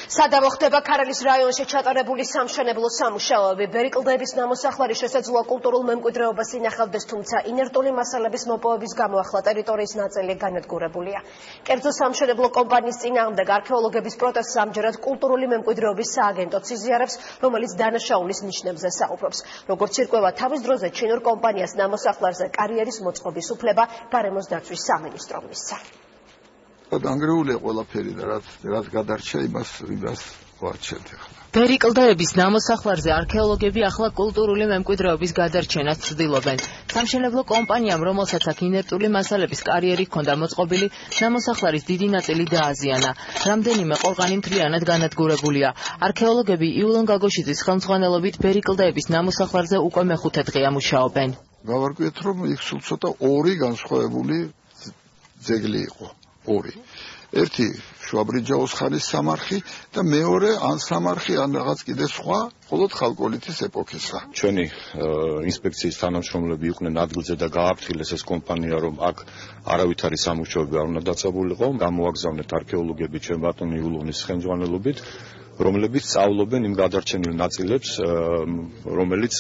სადავო ხდება ქარელის რაიონში ჩატარებული სამშენებლო სამუშაოები. ბერიკლდეების ნამოსახლარი შესაძლოა კულტურულ მემკვიდრეობას ინახავდეს, თუმცა ინერტული მასალების მოპოვების გამო ახლა ტერიტორიის ნაწილი განადგურებულია. კერძო სამშენებლო კომპანიის წინააღმდეგ არქეოლოგების პროტესტს ამჯერად კულტურული მემკვიდრეობის სააგენტოც იზიარებს, რომელიც დანაშაულის ნიშნებზე საუბრობს. როგორც ირკვევა, თავის დროზე ჩინურ კომპანიას ნამოსახლარზე კარიერის მოწყობის უფლება გარემოს დაცვის სამინისტრომ მისცა. Angreule ყველაფერი და რაც გადარჩა იმას ვარჩევთ ახლა. ბერიკლდეების ნამოსახლარზე არქეოლოგები ახლა კულტურული მემკვიდრეობის გადარჩენას ცდილობენ. სამშენებლო კომპანიამ, რომელსაც აქ ინერტული მასალების კარიერი ჰქონდა მოწყობილი, ნამოსახლარის დიდი ნაწილი დააზიანა. რამდენიმე ყორღანი მთლიანად განადგურებულია. არქეოლოგები იულონ გაგოშიძის ხელმძღვანელობით ბერიკლდეების ნამოსახლარზე უკვე მეხუთე დღეა მუშაობენ. გავარკვიეთ, რომ იქ სულ ცოტა ორი განსხვავებული ძეგლი იყო. ერთი შუაბრინჯაოს ხანის სამარხი და მეორე ან სამარხი ან რაღაც კიდე სხვა, მხოლოდ ხალკოლითის ეპოქისა. ჩვენი ინსპექციის თანამშრომლები იყვნენ ადგილზე და გააფრთხილეს ეს კომპანია, რომ აქ არავითარი სამუშაოები არ უნდა დაწესებულიყო. გამოაგზავნეთ არქეოლოგები ჩვენ ბატონი იულონის ხელმძღვანელობით, რომლებიც სწავლობენ იმ გადარჩენილ ნაწილებს, რომელიც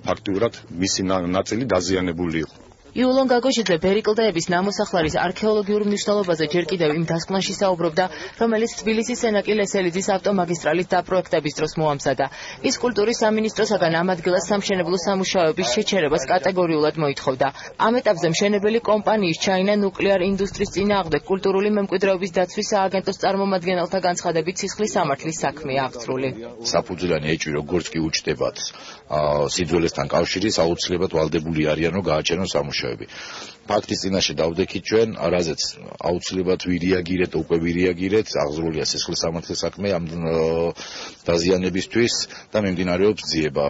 ფაქტიურად მისი ნაწილი დაზიანებული იყო. იულონ გაგოშიძე ბერიკლდეების ნამოსახლარის არქეოლოგიურ მნიშვნელობაზე ჯერ კიდევ იმ დასკვნაში საუბრობდა, რომელიც თბილისის სენაკი ლესელიძის ავტომაგისტრალის დაპროექტების დროს მოამზადა. ის კულტურის სამინისტროსაგან ამ ადგილას სამშენებლო სამუშაოების შეჩერებას კატეგორიულად მოითხოვდა. ამ ეტაპზე მშენებელი კომპანიის ჩაინა ნუკლეარ ინდუსტრიის წინააღმდეგ კულტურული მემკვიდრეობის დაცვის სააგენტოს წარმომადგენელთა განცხადებით სისხლის სამართლის საქმეა აღწრული. საფუძვლიანი ეჭვი როგორც კი უჩნდებათ სიძველესთან კავშირის აუცილებლად ვალდებული არიან რომ გააჩერონ სამუშაოები. ფაქტის წინაშე დავდექით ჩვენ, რაზეც აუცილებლად ვირეაგირეთ, უკვე ვირეაგირეთ, აღზრულია სისხლის სამართლის საქმე ამ დაზიანებისთვის და მიმდინარეობს ძიება.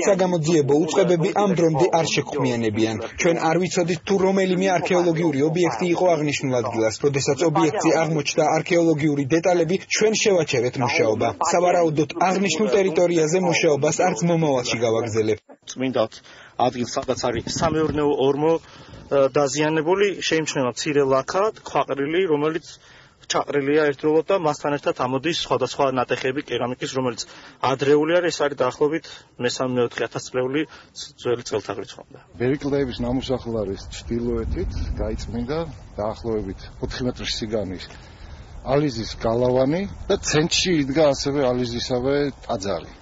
საგამოძიებო უწყებები ამ დრომდე არ შექმნიანებიან. ჩვენ არ ვიცოდით თუ რომელიმე არქეოლოგიური ობიექტი იყო აღნიშნულ ადგილას. როდესაც ობიექტზე აღმოჩნდა არქეოლოგიური დეტალები, ჩვენ შევაჩერეთ მუშაობა. სავარაუდოდ აღნიშნულ ტერიტორიაზე მუშაობას არც მომავალში გავაგრძელებთ. წმინდათ ადგილს, სადაც არის სამეურნეო ორმო დაზიანებული, შეიმჩნევა მცირე ლაქა, ქვაყრილი, რომელიც ჩაყრილია ერთდროულად და მასთან ერთად ამოდის სხვადასხვა ნატეხები კერამიკის, რომელიც ადრეული არის, ეს არის დაახლოებით მე-3-4 წლეული ძველი წელთაღრიცხვამდე. ბერიკლდეების ნამოსახლარის ჩრდილოეთით გაიწმინდა დაახლოებით 4 მეტრის სიგანის ალიზის გალავანი და ცენტრში იდგა ასევე ალიზისავე ტაძარი.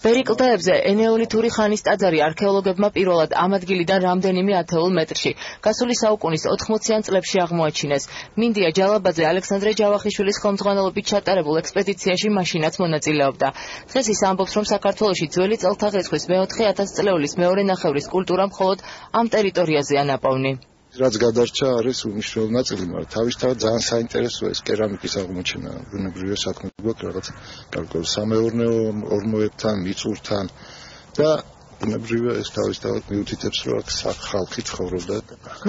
ბერიკლდეებზე ენეოლითური ხანის ტაძარი არქეოლოგებმა პირველად ამ ადგილიდან რამდენიმე ათეულ მეტრში გასული საუკუნის 80-იან წლებში აღმოაჩინეს. მინდია ჯალაბაძე ალექსანდრე ჯავახიშვილის ხელმძღვანელობით ჩატარებულ ექსპედიციაში მაშინაც მონაწილეობდა. დღეს ის ამბობს, რომ საქართველოში ძველი წელთაღრიცხვის მე-4000 წლეულის მეორე ნახევრის კულტურა მხოლოდ ამ ტერიტორიაზეა ნაპოვნი. რაც გადარჩა არის უმნიშვნელო ნაწილი, მაგრამ თავისთავად ძალიან საინტერესოა ეს კერამიკის აღმოჩენა. ბუნებრივია საქმე გვაქვს რაღაც სამეურნეო ორმოებთან, მიწურთან და ბუნებრივია ეს თავისთავად მიუთითებს, რომ აქ ხალხი ცხოვრობდა.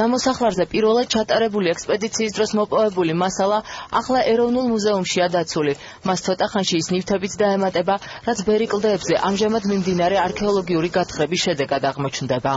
ნამოსახლარზე პირველად ჩატარებული ექსპედიციის დროს მოპოვებული მასალა ახლა ეროვნულ მუზეუმშია დაცული. მას ცოტა ხანში ის ნივთებიც დაემატება, რაც ბერიკლდეებზე ამჟამად მიმდინარე არქეოლოგიური გათხრების შედეგად აღმოჩნდება.